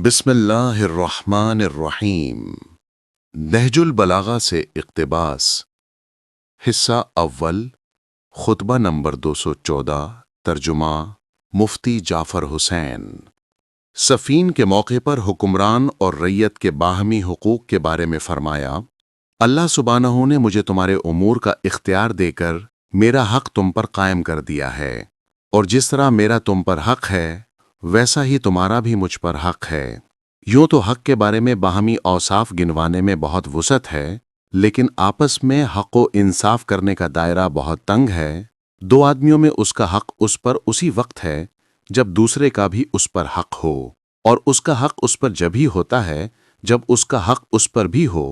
بسم اللہ الرحمن الرحیم۔ نہج البلاغہ سے اقتباس، حصہ اول، خطبہ نمبر 214، ترجمہ مفتی جعفر حسین۔ صفین کے موقع پر حکمران اور رعیت کے باہمی حقوق کے بارے میں فرمایا، اللہ سبحانہ نے مجھے تمہارے امور کا اختیار دے کر میرا حق تم پر قائم کر دیا ہے، اور جس طرح میرا تم پر حق ہے ویسا ہی تمہارا بھی مجھ پر حق ہے۔ یوں تو حق کے بارے میں باہمی اوصاف گنوانے میں بہت وسعت ہے، لیکن آپس میں حق و انصاف کرنے کا دائرہ بہت تنگ ہے۔ دو آدمیوں میں اس کا حق اس پر اسی وقت ہے جب دوسرے کا بھی اس پر حق ہو، اور اس کا حق اس پر جب ہی ہوتا ہے جب اس کا حق اس پر بھی ہو،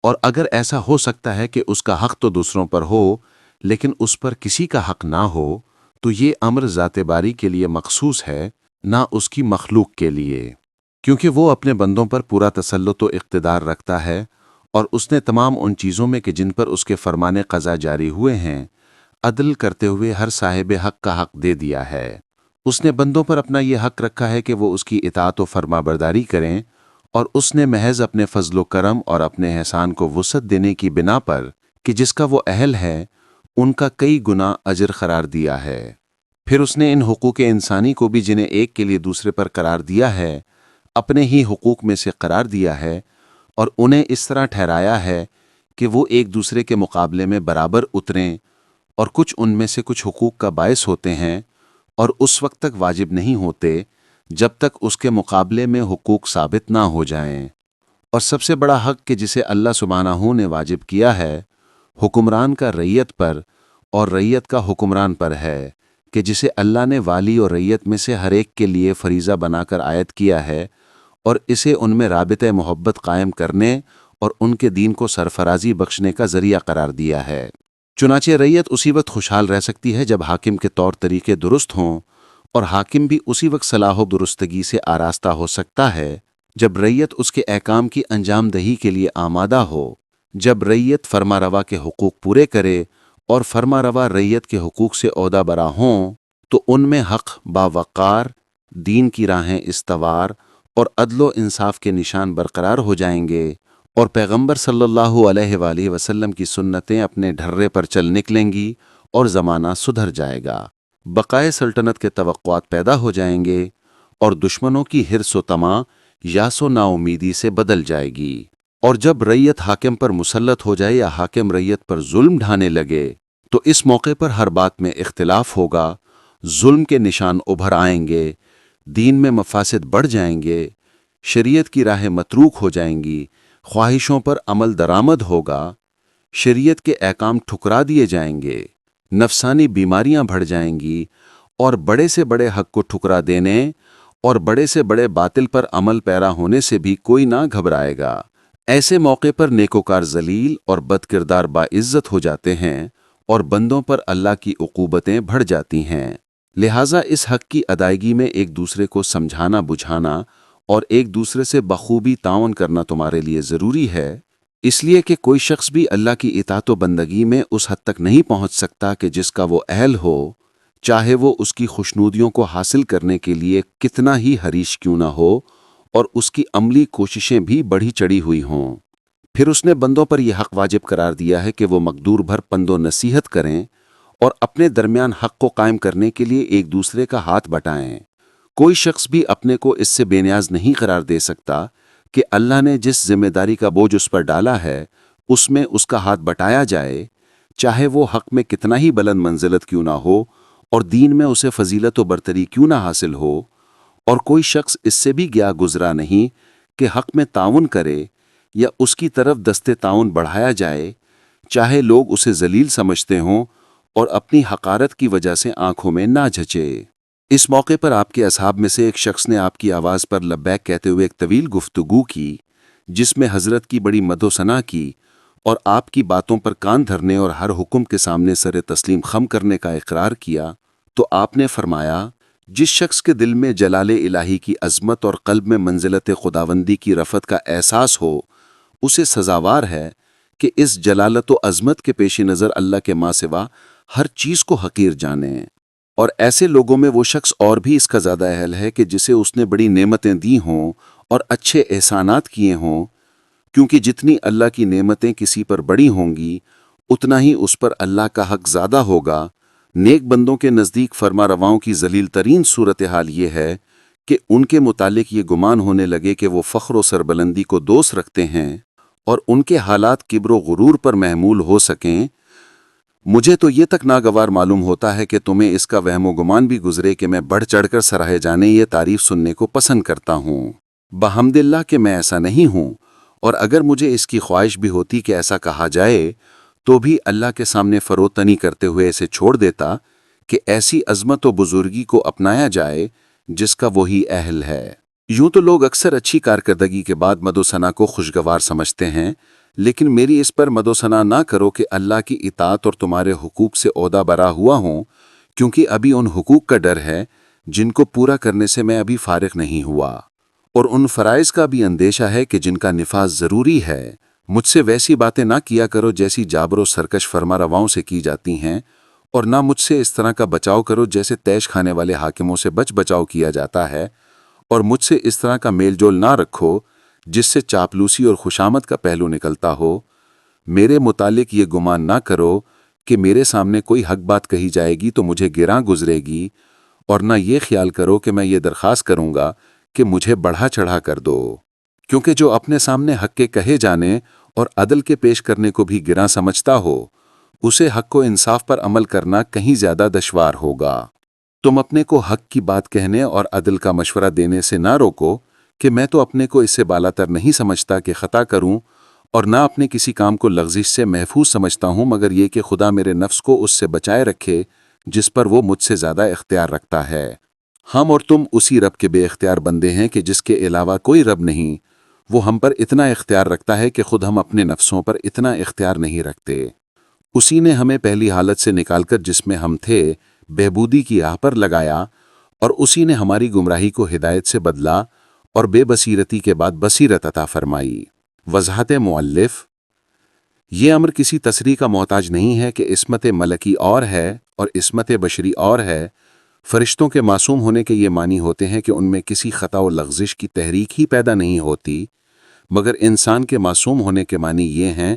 اور اگر ایسا ہو سکتا ہے کہ اس کا حق تو دوسروں پر ہو لیکن اس پر کسی کا حق نہ ہو، تو یہ امر ذات باری کے لیے مخصوص ہے، نہ اس کی مخلوق کے لیے، کیونکہ وہ اپنے بندوں پر پورا تسلط و اقتدار رکھتا ہے، اور اس نے تمام ان چیزوں میں کہ جن پر اس کے فرمان قضا جاری ہوئے ہیں عدل کرتے ہوئے ہر صاحب حق کا حق دے دیا ہے۔ اس نے بندوں پر اپنا یہ حق رکھا ہے کہ وہ اس کی اطاعت و فرما برداری کریں، اور اس نے محض اپنے فضل و کرم اور اپنے احسان کو وسعت دینے کی بنا پر کہ جس کا وہ اہل ہے ان کا کئی گنا اجر قرار دیا ہے۔ پھر اس نے ان حقوق انسانی کو بھی جنہیں ایک کے لیے دوسرے پر قرار دیا ہے اپنے ہی حقوق میں سے قرار دیا ہے، اور انہیں اس طرح ٹھہرایا ہے کہ وہ ایک دوسرے کے مقابلے میں برابر اتریں، اور کچھ ان میں سے کچھ حقوق کا باعث ہوتے ہیں اور اس وقت تک واجب نہیں ہوتے جب تک اس کے مقابلے میں حقوق ثابت نہ ہو جائیں۔ اور سب سے بڑا حق کہ جسے اللہ سبحانہ نے واجب کیا ہے حکمران کا رعیت پر اور رعیت کا حکمران پر ہے، کہ جسے اللہ نے والی اور رعیت میں سے ہر ایک کے لیے فریضہ بنا کر عائد کیا ہے، اور اسے ان میں رابطہ محبت قائم کرنے اور ان کے دین کو سرفرازی بخشنے کا ذریعہ قرار دیا ہے۔ چنانچہ رعیت اسی وقت خوشحال رہ سکتی ہے جب حاکم کے طور طریقے درست ہوں، اور حاکم بھی اسی وقت صلاح و درستگی سے آراستہ ہو سکتا ہے جب رعیت اس کے احکام کی انجام دہی کے لیے آمادہ ہو۔ جب رعیت فرما روا کے حقوق پورے کرے اور فرما روا رعیت کے حقوق سے عہدہ برا ہوں تو ان میں حق باوقار، دین کی راہیں استوار اور عدل و انصاف کے نشان برقرار ہو جائیں گے، اور پیغمبر صلی اللہ علیہ وآلہ وسلم کی سنتیں اپنے ڈھرے پر چل نکلیں گی، اور زمانہ سدھر جائے گا۔ بقائے سلطنت کے توقعات پیدا ہو جائیں گے، اور دشمنوں کی حرص و طمع یاس و نا امیدی سے بدل جائے گی۔ اور جب رعیت حاکم پر مسلط ہو جائے یا حاکم رعیت پر ظلم ڈھانے لگے تو اس موقع پر ہر بات میں اختلاف ہوگا، ظلم کے نشان ابھر آئیں گے، دین میں مفاسد بڑھ جائیں گے، شریعت کی راہیں متروک ہو جائیں گی، خواہشوں پر عمل درآمد ہوگا، شریعت کے احکام ٹھکرا دیے جائیں گے، نفسانی بیماریاں بڑھ جائیں گی، اور بڑے سے بڑے حق کو ٹھکرا دینے اور بڑے سے بڑے باطل پر عمل پیرا ہونے سے بھی کوئی نہ گھبرائے گا۔ ایسے موقع پر نیکوکار ذلیل اور بد کردار باعزت ہو جاتے ہیں، اور بندوں پر اللہ کی عقوبتیں بڑھ جاتی ہیں۔ لہٰذا اس حق کی ادائیگی میں ایک دوسرے کو سمجھانا بجھانا اور ایک دوسرے سے بخوبی تعاون کرنا تمہارے لیے ضروری ہے، اس لیے کہ کوئی شخص بھی اللہ کی اطاعت و بندگی میں اس حد تک نہیں پہنچ سکتا کہ جس کا وہ اہل ہو، چاہے وہ اس کی خوشنودیوں کو حاصل کرنے کے لیے کتنا ہی حریص کیوں نہ ہو، اور اس کی عملی کوششیں بھی بڑھی چڑھی ہوئی ہوں۔ پھر اس نے بندوں پر یہ حق واجب قرار دیا ہے کہ وہ مقدور بھر پند و نصیحت کریں اور اپنے درمیان حق کو قائم کرنے کے لیے ایک دوسرے کا ہاتھ بٹائیں۔ کوئی شخص بھی اپنے کو اس سے بے نیاز نہیں قرار دے سکتا کہ اللہ نے جس ذمہ داری کا بوجھ اس پر ڈالا ہے اس میں اس کا ہاتھ بٹایا جائے، چاہے وہ حق میں کتنا ہی بلند منزلت کیوں نہ ہو اور دین میں اسے فضیلت و برتری کیوں نہ حاصل ہو۔ اور کوئی شخص اس سے بھی گیا گزرا نہیں کہ حق میں تعاون کرے یا اس کی طرف دستے تعاون بڑھایا جائے، چاہے لوگ اسے ذلیل سمجھتے ہوں اور اپنی حقارت کی وجہ سے آنکھوں میں نہ جھچے۔ اس موقع پر آپ کے اصحاب میں سے ایک شخص نے آپ کی آواز پر لبیک کہتے ہوئے ایک طویل گفتگو کی، جس میں حضرت کی بڑی مد و ثنا کی اور آپ کی باتوں پر کان دھرنے اور ہر حکم کے سامنے سر تسلیم خم کرنے کا اقرار کیا، تو آپ نے فرمایا، جس شخص کے دل میں جلال الہی کی عظمت اور قلب میں منزلت خداوندی کی رفعت کا احساس ہو، اسے سزاوار ہے کہ اس جلالت و عظمت کے پیش نظر اللہ کے ماں سوا ہر چیز کو حقیر جانے، اور ایسے لوگوں میں وہ شخص اور بھی اس کا زیادہ اہل ہے کہ جسے اس نے بڑی نعمتیں دی ہوں اور اچھے احسانات کیے ہوں، کیونکہ جتنی اللہ کی نعمتیں کسی پر بڑی ہوں گی اتنا ہی اس پر اللہ کا حق زیادہ ہوگا۔ نیک بندوں کے نزدیک فرما رواؤں کی ذلیل ترین صورتحال یہ ہے کہ ان کے متعلق یہ گمان ہونے لگے کہ وہ فخر و سربلندی کو دوست رکھتے ہیں اور ان کے حالات کبر و غرور پر محمول ہو سکیں۔ مجھے تو یہ تک ناگوار معلوم ہوتا ہے کہ تمہیں اس کا وہم و گمان بھی گزرے کہ میں بڑھ چڑھ کر سراہے جانے یہ تعریف سننے کو پسند کرتا ہوں۔ بحمد اللہ کہ میں ایسا نہیں ہوں، اور اگر مجھے اس کی خواہش بھی ہوتی کہ ایسا کہا جائے تو بھی اللہ کے سامنے فروتنی کرتے ہوئے اسے چھوڑ دیتا کہ ایسی عظمت و بزرگی کو اپنایا جائے جس کا وہی اہل ہے۔ یوں تو لوگ اکثر اچھی کارکردگی کے بعد مد و ثنا کو خوشگوار سمجھتے ہیں، لیکن میری اس پر مد و ثنا نہ کرو کہ اللہ کی اطاعت اور تمہارے حقوق سے عہدہ برا ہوا ہوں، کیونکہ ابھی ان حقوق کا ڈر ہے جن کو پورا کرنے سے میں ابھی فارغ نہیں ہوا، اور ان فرائض کا بھی اندیشہ ہے کہ جن کا نفاذ ضروری ہے۔ مجھ سے ویسی باتیں نہ کیا کرو جیسی جابر و سرکش فرما رواؤں سے کی جاتی ہیں، اور نہ مجھ سے اس طرح کا بچاؤ کرو جیسے تیش کھانے والے حاکموں سے بچاؤ کیا جاتا ہے، اور مجھ سے اس طرح کا میل جول نہ رکھو جس سے چاپلوسی اور خوشامد کا پہلو نکلتا ہو۔ میرے متعلق یہ گمان نہ کرو کہ میرے سامنے کوئی حق بات کہی جائے گی تو مجھے گراں گزرے گی، اور نہ یہ خیال کرو کہ میں یہ درخواست کروں گا کہ مجھے بڑھا چڑھا کر دو، کیونکہ جو اپنے سامنے حق کے کہے جانے اور عدل کے پیش کرنے کو بھی گراں سمجھتا ہو، اسے حق و انصاف پر عمل کرنا کہیں زیادہ دشوار ہوگا۔ تم اپنے کو حق کی بات کہنے اور عدل کا مشورہ دینے سے نہ روکو کہ میں تو اپنے کو اس سے بالاتر نہیں سمجھتا کہ خطا کروں، اور نہ اپنے کسی کام کو لغزش سے محفوظ سمجھتا ہوں مگر یہ کہ خدا میرے نفس کو اس سے بچائے رکھے جس پر وہ مجھ سے زیادہ اختیار رکھتا ہے۔ ہم اور تم اسی رب کے بے اختیار بندے ہیں کہ جس کے علاوہ کوئی رب نہیں۔ وہ ہم پر اتنا اختیار رکھتا ہے کہ خود ہم اپنے نفسوں پر اتنا اختیار نہیں رکھتے۔ اسی نے ہمیں پہلی حالت سے نکال کر جس میں ہم تھے بہبودی کی راہ پر لگایا، اور اسی نے ہماری گمراہی کو ہدایت سے بدلا اور بے بصیرتی کے بعد بصیرت عطا فرمائی۔ وضاحت مؤلف: یہ امر کسی تصریح کا محتاج نہیں ہے کہ عصمت ملکی اور ہے اور عصمت بشری اور ہے۔ فرشتوں کے معصوم ہونے کے یہ معنی ہوتے ہیں کہ ان میں کسی خطا و لغزش کی تحریک ہی پیدا نہیں ہوتی، مگر انسان کے معصوم ہونے کے معنی یہ ہیں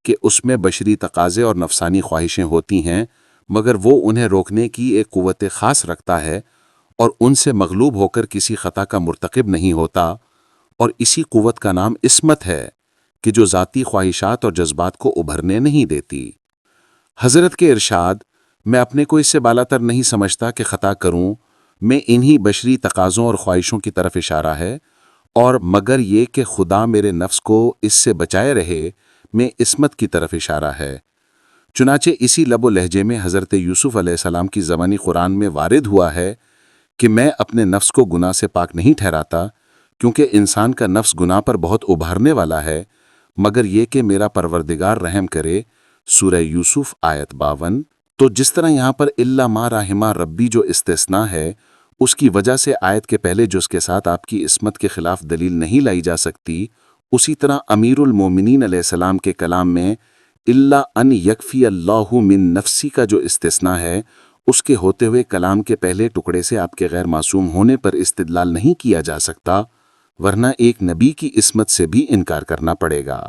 کہ اس میں بشری تقاضے اور نفسانی خواہشیں ہوتی ہیں، مگر وہ انہیں روکنے کی ایک قوت خاص رکھتا ہے اور ان سے مغلوب ہو کر کسی خطا کا مرتکب نہیں ہوتا، اور اسی قوت کا نام عصمت ہے کہ جو ذاتی خواہشات اور جذبات کو ابھرنے نہیں دیتی۔ حضرت کے ارشاد: میں اپنے کو اس سے بالاتر نہیں سمجھتا کہ خطا کروں، میں انہی بشری تقاضوں اور خواہشوں کی طرف اشارہ ہے، اور مگر یہ کہ خدا میرے نفس کو اس سے بچائے رہے، میں عصمت کی طرف اشارہ ہے۔ چنانچہ اسی لب و لہجے میں حضرت یوسف علیہ السلام کی زبانی قرآن میں وارد ہوا ہے کہ میں اپنے نفس کو گناہ سے پاک نہیں ٹھہراتا، کیونکہ انسان کا نفس گناہ پر بہت ابھارنے والا ہے، مگر یہ کہ میرا پروردگار رحم کرے۔ سورہ یوسف آیت 52۔ تو جس طرح یہاں پر الا ما رحم ربی جو استثناء ہے، اس کی وجہ سے آیت کے پہلے جز کے ساتھ آپ کی عصمت کے خلاف دلیل نہیں لائی جا سکتی، اسی طرح امیر المومنین علیہ السلام کے کلام میں الا ان یکفی اللہ من نفسی کا جو استثناء ہے، اس کے ہوتے ہوئے کلام کے پہلے ٹکڑے سے آپ کے غیر معصوم ہونے پر استدلال نہیں کیا جا سکتا، ورنہ ایک نبی کی عصمت سے بھی انکار کرنا پڑے گا۔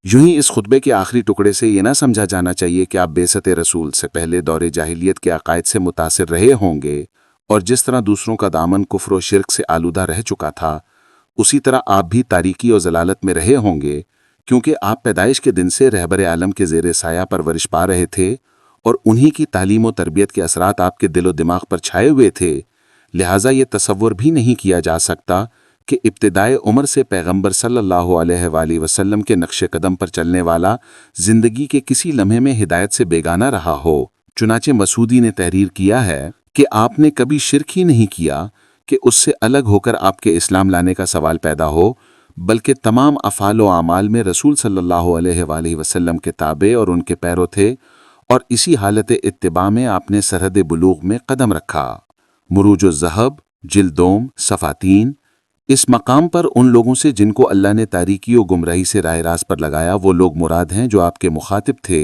یوں ہی اس خطبے کے آخری ٹکڑے سے یہ نہ سمجھا جانا چاہیے کہ آپ بعثت رسول سے پہلے دور جاہلیت کے عقائد سے متاثر رہے ہوں گے، اور جس طرح دوسروں کا دامن کفر و شرک سے آلودہ رہ چکا تھا، اسی طرح آپ بھی تاریکی اور ضلالت میں رہے ہوں گے، کیونکہ آپ پیدائش کے دن سے رہبر عالم کے زیر سایہ پرورش پا رہے تھے، اور انہی کی تعلیم و تربیت کے اثرات آپ کے دل و دماغ پر چھائے ہوئے تھے، لہٰذا یہ تصور بھی نہیں کیا جا سکتا کہ ابتدائے عمر سے پیغمبر صلی اللہ علیہ وآلہ وسلم کے نقش قدم پر چلنے والا زندگی کے کسی لمحے میں ہدایت سے بیگانہ رہا ہو۔ چنانچہ مسعودی نے تحریر کیا ہے کہ آپ نے کبھی شرک ہی نہیں کیا کہ اس سے الگ ہو کر آپ کے اسلام لانے کا سوال پیدا ہو، بلکہ تمام افعال و اعمال میں رسول صلی اللہ علیہ وآلہ وسلم کے تابع اور ان کے پیرو تھے، اور اسی حالت اتباع میں آپ نے سرحد بلوغ میں قدم رکھا۔ مروج الذہب جلد دوم صفحہ 3۔ اس مقام پر ان لوگوں سے جن کو اللہ نے تاریکی و گمراہی سے راہ راست پر لگایا وہ لوگ مراد ہیں جو آپ کے مخاطب تھے۔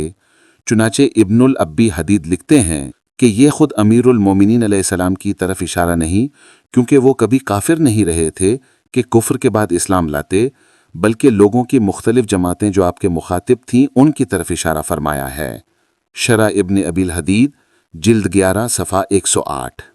چنانچہ ابن الابی حدید لکھتے ہیں کہ یہ خود امیر المومنین علیہ السلام کی طرف اشارہ نہیں، کیونکہ وہ کبھی کافر نہیں رہے تھے، کہ کفر کے بعد اسلام لاتے، بلکہ لوگوں کی مختلف جماعتیں جو آپ کے مخاطب تھیں ان کی طرف اشارہ فرمایا ہے۔ شرح ابن ابی الحدید، جلد 11 صفحہ 108۔